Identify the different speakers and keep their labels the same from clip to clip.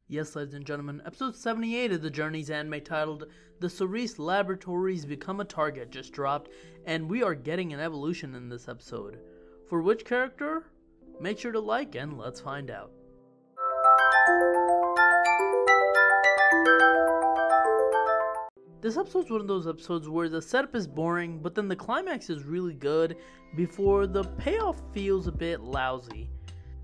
Speaker 1: Yes, ladies and gentlemen, episode 78 of the Journey's anime titled The Cerise Laboratories Become a Target just dropped, and we are getting an evolution in this episode. For which character? Make sure to like and let's find out. This episode's one of those episodes where the setup is boring, but then the climax is really good before the payoff feels a bit lousy.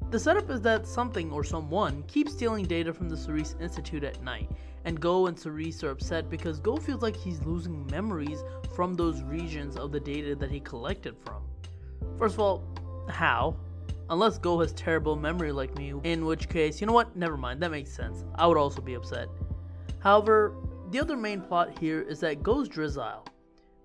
Speaker 1: The setup is that something or someone keeps stealing data from the Cerise Institute at night, and Goh and Cerise are upset because Goh feels like he's losing memories from those regions of the data that he collected from. First of all, how? Unless Goh has terrible memory like me, in which case, you know what, never mind, that makes sense. I would also be upset. However, the other main plot here is that Goh's Drizzile.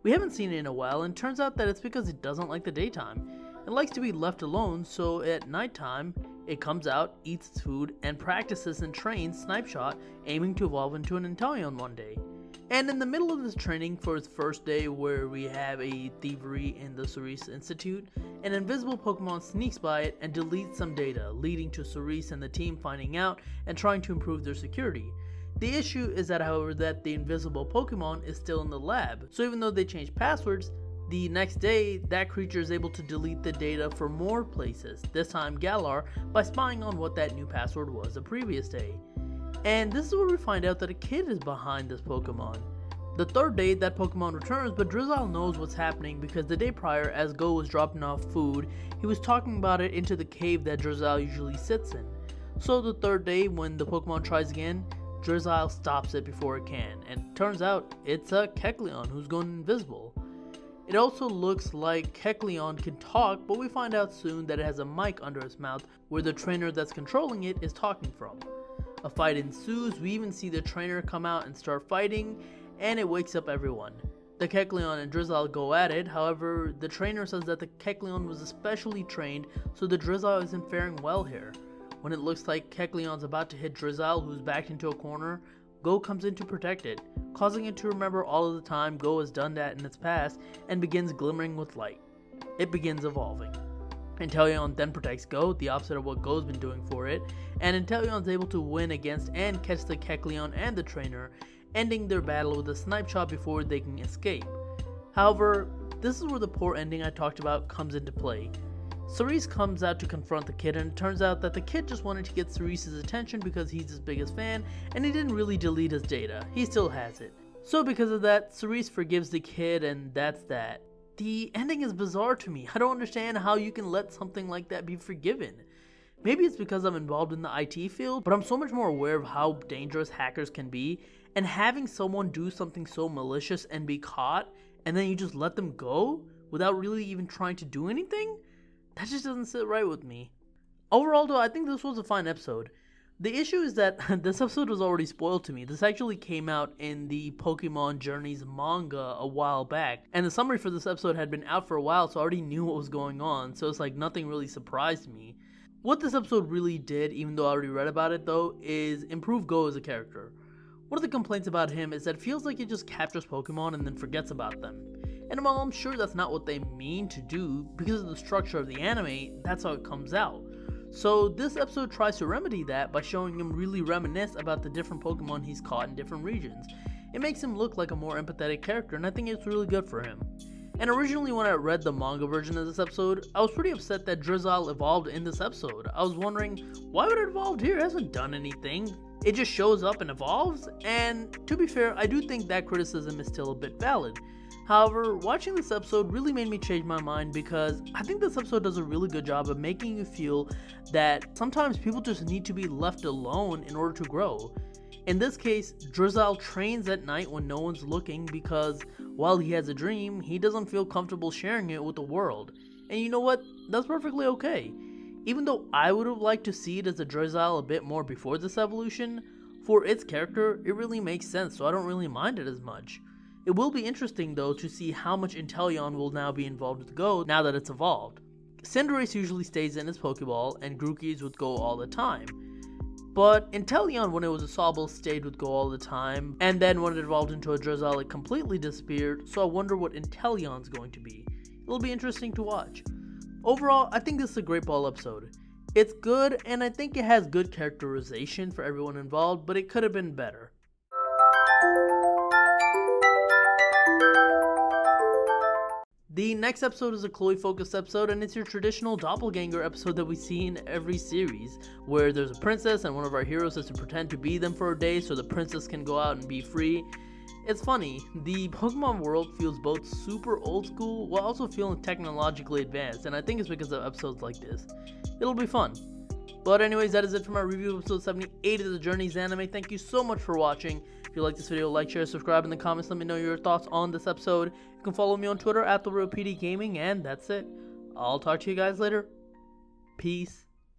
Speaker 1: We haven't seen it in a while, and turns out that it's because it doesn't like the daytime. It likes to be left alone, so at nighttime, it comes out, eats its food, and practices and trains Snipe Shot, aiming to evolve into an Kecleon one day. And in the middle of this training for its first day, where we have a thievery in the Cerise Institute, an invisible Pokemon sneaks by it and deletes some data, leading to Cerise and the team finding out and trying to improve their security. The issue is that, however, that the invisible Pokemon is still in the lab, so even though they change passwords, the next day, that creature is able to delete the data for more places, this time Galar, by spying on what that new password was the previous day. And this is where we find out that a kid is behind this Pokemon. The third day, that Pokemon returns, but Drizzile knows what's happening because the day prior, as Goh was dropping off food, he was talking about it into the cave that Drizzile usually sits in. So the third day, when the Pokemon tries again, Drizzile stops it before it can, and turns out it's a Kecleon who's gone invisible. It also looks like Kecleon can talk, but we find out soon that it has a mic under its mouth where the trainer that's controlling it is talking from. A fight ensues, we even see the trainer come out and start fighting, and it wakes up everyone. The Kecleon and Drizzile go at it, however, the trainer says that the Kecleon was especially trained, so the Drizzile isn't faring well here. When it looks like Kecleon's about to hit Drizzile, who's backed into a corner, Goh comes in to protect it, causing it to remember all of the time Goh has done that in its past and begins glimmering with light. It begins evolving. Kecleon then protects Goh, the opposite of what Goh's been doing for it, and Kecleon's able to win against and catch the Kecleon and the trainer, ending their battle with a Snipe Shot before they can escape. However, this is where the poor ending I talked about comes into play. Cerise comes out to confront the kid, and it turns out that the kid just wanted to get Cerise's attention because he's his biggest fan, and he didn't really delete his data. He still has it. So because of that, Cerise forgives the kid, and that's that. The ending is bizarre to me. I don't understand how you can let something like that be forgiven. Maybe it's because I'm involved in the IT field, but I'm so much more aware of how dangerous hackers can be, and having someone do something so malicious and be caught, and then you just let them go without really even trying to do anything? That just doesn't sit right with me. Overall though, I think this was a fine episode. The issue is that this episode was already spoiled to me. This actually came out in the Pokemon Journeys manga a while back, and the summary for this episode had been out for a while, so I already knew what was going on, so it's like nothing really surprised me. What this episode really did, even though I already read about it though, is improve Goh as a character. One of the complaints about him is that it feels like he just captures Pokemon and then forgets about them. And while I'm sure that's not what they mean to do, because of the structure of the anime, that's how it comes out. So this episode tries to remedy that by showing him really reminisce about the different Pokemon he's caught in different regions. It makes him look like a more empathetic character, and I think it's really good for him. And originally when I read the manga version of this episode, I was pretty upset that Drizzile evolved in this episode. I was wondering, why would it evolve here? It hasn't done anything. It just shows up and evolves, and to be fair, I do think that criticism is still a bit valid. However, watching this episode really made me change my mind because I think this episode does a really good job of making you feel that sometimes people just need to be left alone in order to grow. In this case, Drizzile trains at night when no one's looking because while he has a dream, he doesn't feel comfortable sharing it with the world. And you know what? That's perfectly okay. Even though I would have liked to see it as a Drizzile a bit more before this evolution, for its character, it really makes sense, so I don't really mind it as much. It will be interesting though to see how much Kecleon will now be involved with Goh now that it's evolved. Cinderace usually stays in his Pokeball and Grookey is with Goh all the time. But Kecleon, when it was a Sobble, stayed with Goh all the time, and then when it evolved into a Drizzile it completely disappeared, so I wonder what Kecleon's going to be. It'll be interesting to watch. Overall, I think this is a great ball episode. It's good, and I think it has good characterization for everyone involved, but it could have been better. The next episode is a Chloe-focused episode, and it's your traditional doppelganger episode that we see in every series, where there's a princess and one of our heroes has to pretend to be them for a day so the princess can go out and be free. It's funny, the Pokemon world feels both super old school while also feeling technologically advanced, and I think it's because of episodes like this. It'll be fun. But anyways, that is it for my review of episode 78 of the Journeys anime. Thank you so much for watching. If you like this video, like, share, subscribe in the comments. Let me know your thoughts on this episode. You can follow me on Twitter at TheRealPDGaming, and that's it. I'll talk to you guys later. Peace.